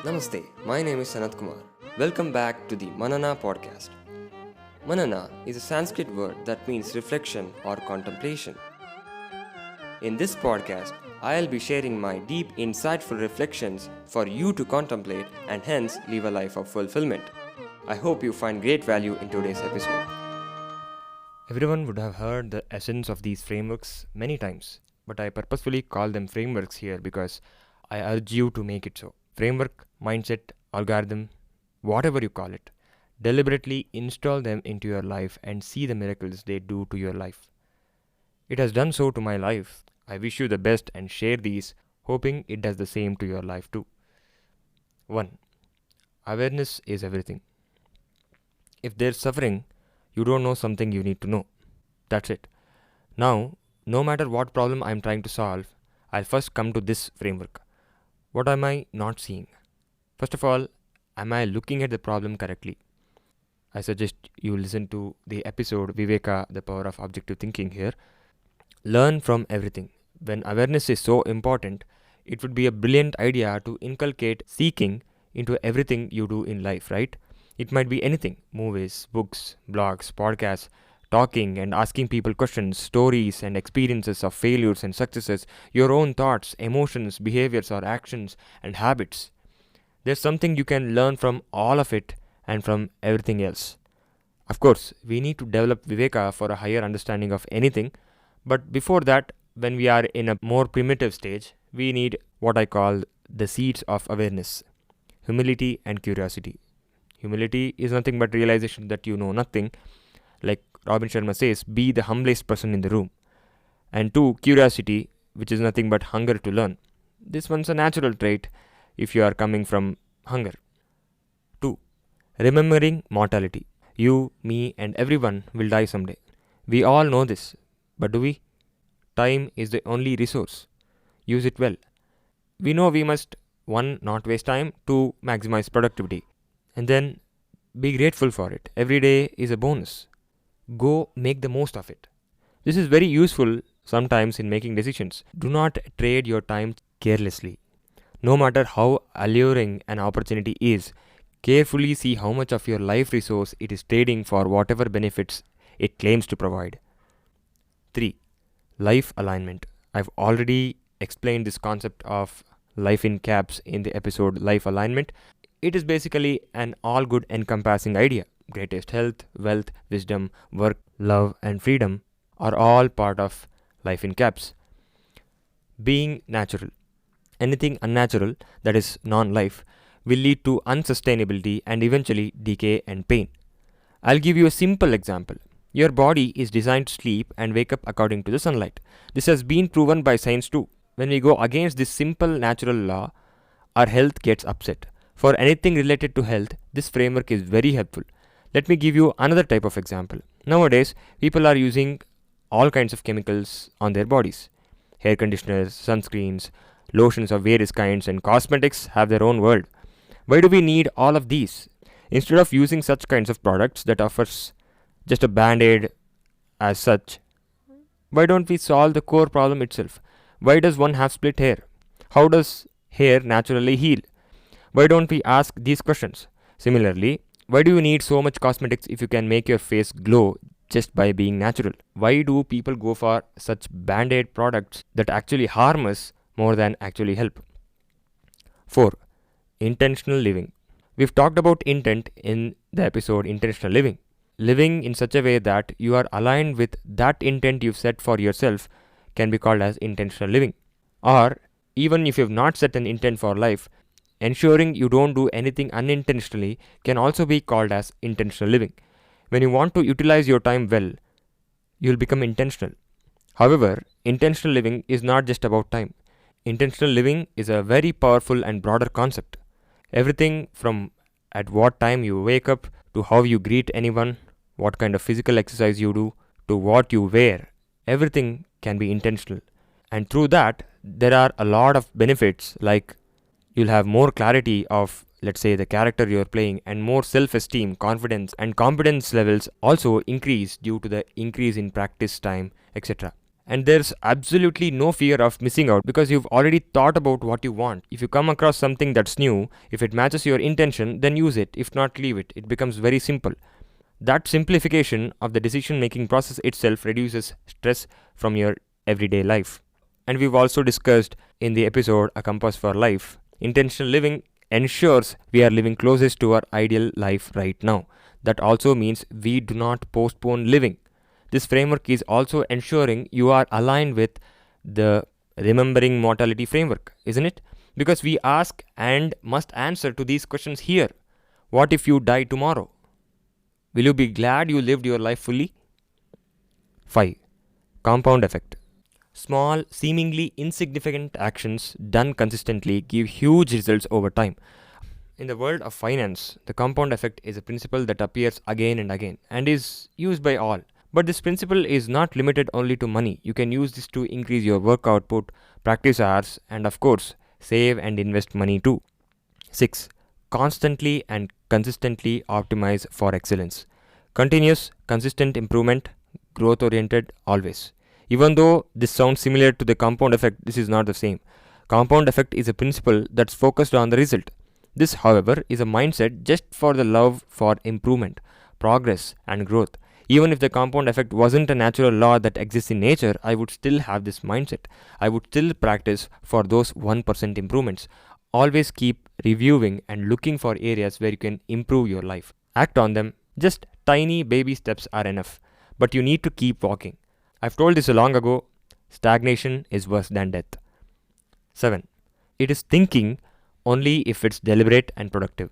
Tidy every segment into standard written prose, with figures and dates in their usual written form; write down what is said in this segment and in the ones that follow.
Namaste, my name is Sanat Kumar. Welcome back to the Manana Podcast. Manana is a Sanskrit word that means reflection or contemplation. In this podcast, I'll be sharing my deep, insightful reflections for you to contemplate and hence live a life of fulfillment. I hope you find great value in today's episode. Everyone would have heard the essence of these frameworks many times, but I purposefully call them frameworks here because I urge you to make it so. Framework, mindset, algorithm, whatever you call it, deliberately install them into your life and see the miracles they do to your life. It has done so to my life. I wish you the best and share these, hoping it does the same to your life too. 1. Awareness is everything. If there's suffering, you don't know something you need to know. That's it. Now, no matter what problem I'm trying to solve, I'll first come to this framework. What am I not seeing? First of all, am I looking at the problem correctly? I suggest you listen to the episode Viveka, the power of objective thinking here. Learn from everything. When awareness is so important, it would be a brilliant idea to inculcate seeking into everything you do in life, right? It might be anything: movies, books, blogs, podcasts, talking and asking people questions, stories and experiences of failures and successes, your own thoughts, emotions, behaviors or actions and habits. There's something you can learn from all of it and from everything else. Of course, we need to develop Viveka for a higher understanding of anything, but before that, when we are in a more primitive stage, we need what I call the seeds of awareness: humility and curiosity. Humility is nothing but realization that you know nothing. Like Robin Sharma says, be the humblest person in the room. And 2, curiosity, which is nothing but hunger to learn. This one's a natural trait if you are coming from hunger. 2, remembering mortality. You, me, and everyone will die someday. We all know this, but do we? Time is the only resource. Use it well. We know we must 1, not waste time, 2, maximize productivity. And then be grateful for it. Every day is a bonus. Go make the most of it. This is very useful sometimes in making decisions. Do not trade your time carelessly. No matter how alluring an opportunity is, carefully see how much of your life resource it is trading for whatever benefits it claims to provide. 3. Life alignment. I've already explained this concept of life in caps in the episode Life Alignment. It is basically an all good encompassing idea. Greatest health, wealth, wisdom, work, love and freedom are all part of life in caps. Being natural. Anything unnatural, that is non-life, will lead to unsustainability and eventually decay and pain. I'll give you a simple example. Your body is designed to sleep and wake up according to the sunlight. This has been proven by science too. When we go against this simple natural law, our health gets upset. For anything related to health, this framework is very helpful. Let me give you another type of example. Nowadays, people are using all kinds of chemicals on their bodies. Hair conditioners, sunscreens, lotions of various kinds and cosmetics have their own world. Why do we need all of these? Instead of using such kinds of products that offers just a band-aid as such, why don't we solve the core problem itself? Why does one have split hair? How does hair naturally heal? Why don't we ask these questions? Similarly, why do you need so much cosmetics if you can make your face glow just by being natural? Why do people go for such band-aid products that actually harm us more than actually help? 4. Intentional living. We've talked about intent in the episode Intentional Living. Living in such a way that you are aligned with that intent you've set for yourself can be called as intentional living. Or, even if you've not set an intent for life, ensuring you don't do anything unintentionally can also be called as intentional living. When you want to utilize your time well, you'll become intentional. However, intentional living is not just about time. Intentional living is a very powerful and broader concept. Everything from at what time you wake up, to how you greet anyone, what kind of physical exercise you do, to what you wear, everything can be intentional. And through that, there are a lot of benefits, like you'll have more clarity of, let's say, the character you're playing, and more self-esteem, confidence, and competence levels also increase due to the increase in practice time, etc. And there's absolutely no fear of missing out because you've already thought about what you want. If you come across something that's new, if it matches your intention, then use it. If not, leave it. It becomes very simple. That simplification of the decision making process itself reduces stress from your everyday life. And we've also discussed in the episode A Compass for Life, intentional living ensures we are living closest to our ideal life right now. That also means we do not postpone living. This framework is also ensuring you are aligned with the remembering mortality framework, isn't it? Because we ask and must answer to these questions here. What if you die tomorrow? Will you be glad you lived your life fully? 5. Compound effect. Small, seemingly insignificant actions done consistently give huge results over time. In the world of finance, the compound effect is a principle that appears again and again and is used by all. But this principle is not limited only to money. You can use this to increase your work output, practice hours, and of course, save and invest money too. 6. Constantly and consistently optimize for excellence. Continuous, consistent improvement, growth oriented, always. Even though this sounds similar to the compound effect, this is not the same. Compound effect is a principle that's focused on the result. This, however, is a mindset just for the love for improvement, progress, and growth. Even if the compound effect wasn't a natural law that exists in nature, I would still have this mindset. I would still practice for those 1% improvements. Always keep reviewing and looking for areas where you can improve your life. Act on them. Just tiny baby steps are enough. But you need to keep walking. I've told this long ago. Stagnation is worse than death. 7. It is thinking only if it's deliberate and productive.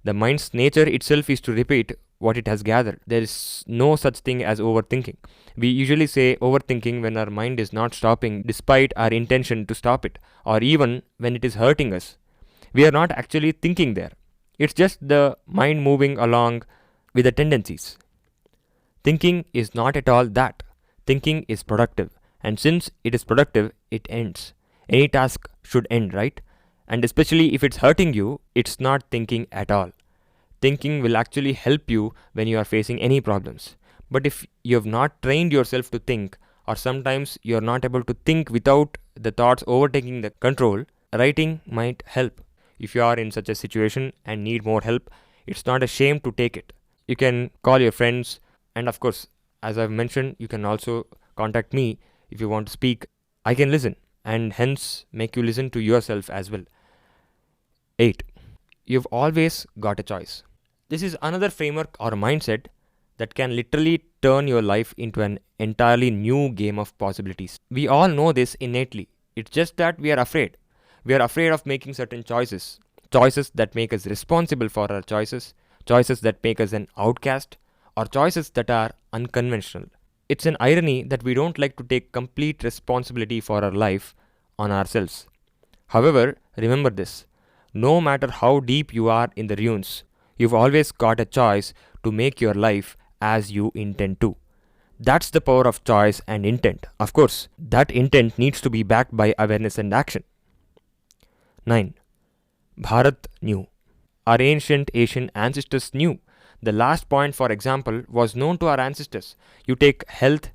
The mind's nature itself is to repeat what it has gathered. There is no such thing as overthinking. We usually say overthinking when our mind is not stopping despite our intention to stop it, or even when it is hurting us. We are not actually thinking there. It's just the mind moving along with the tendencies. Thinking is not at all that. Thinking is productive. And since it is productive, it ends. Any task should end, right? And especially if it's hurting you, it's not thinking at all. Thinking will actually help you when you are facing any problems. But if you have not trained yourself to think, or sometimes you are not able to think without the thoughts overtaking the control, writing might help. If you are in such a situation and need more help, it's not a shame to take it. You can call your friends, and of course, as I've mentioned, you can also contact me if you want to speak. I can listen, and hence make you listen to yourself as well. 8. You've always got a choice. This is another framework or mindset that can literally turn your life into an entirely new game of possibilities. We all know this innately. It's just that we are afraid. We are afraid of making certain choices. Choices that make us responsible for our choices. Choices that make us an outcast. Or choices that are unconventional. It's an irony that we don't like to take complete responsibility for our life on ourselves. However, remember this. No matter how deep you are in the ruins, you've always got a choice to make your life as you intend to. That's the power of choice and intent. Of course, that intent needs to be backed by awareness and action. 9. Bharat knew. Our ancient Asian ancestors knew. The last point, for example, was known to our ancestors. You take health,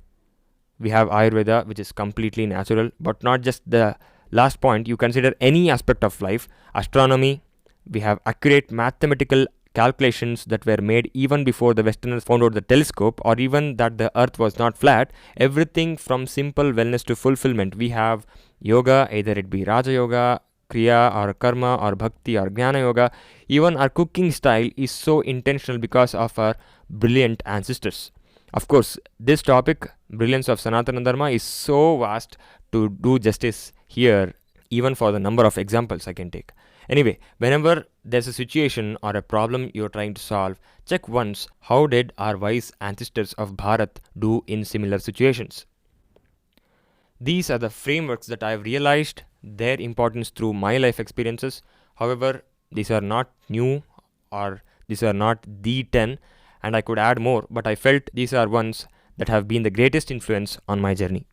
we have Ayurveda, which is completely natural, but not just the last point, you consider any aspect of life. Astronomy, we have accurate mathematical calculations that were made even before the Westerners found out the telescope, or even that the earth was not flat. Everything from simple wellness to fulfillment. We have yoga, either it be Raja Yoga, Kriya or Karma or Bhakti or Jnana Yoga. Even our cooking style is so intentional because of our brilliant ancestors. Of course, this topic, brilliance of Sanatana Dharma, is so vast to do justice here, even for the number of examples I can take. Anyway, whenever there's a situation or a problem you're trying to solve, check once how did our wise ancestors of Bharat do in similar situations. These are the frameworks that I've realized their importance through my life experiences. However, these are not new or these are not the 10, and I could add more, but I felt these are ones that have been the greatest influence on my journey.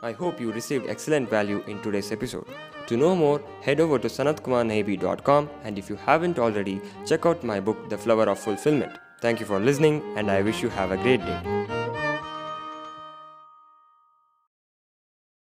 I hope you received excellent value in today's episode. To know more, head over to sanatkumarnahibi.com, and if you haven't already, check out my book, The Flower of Fulfillment. Thank you for listening, and I wish you have a great day.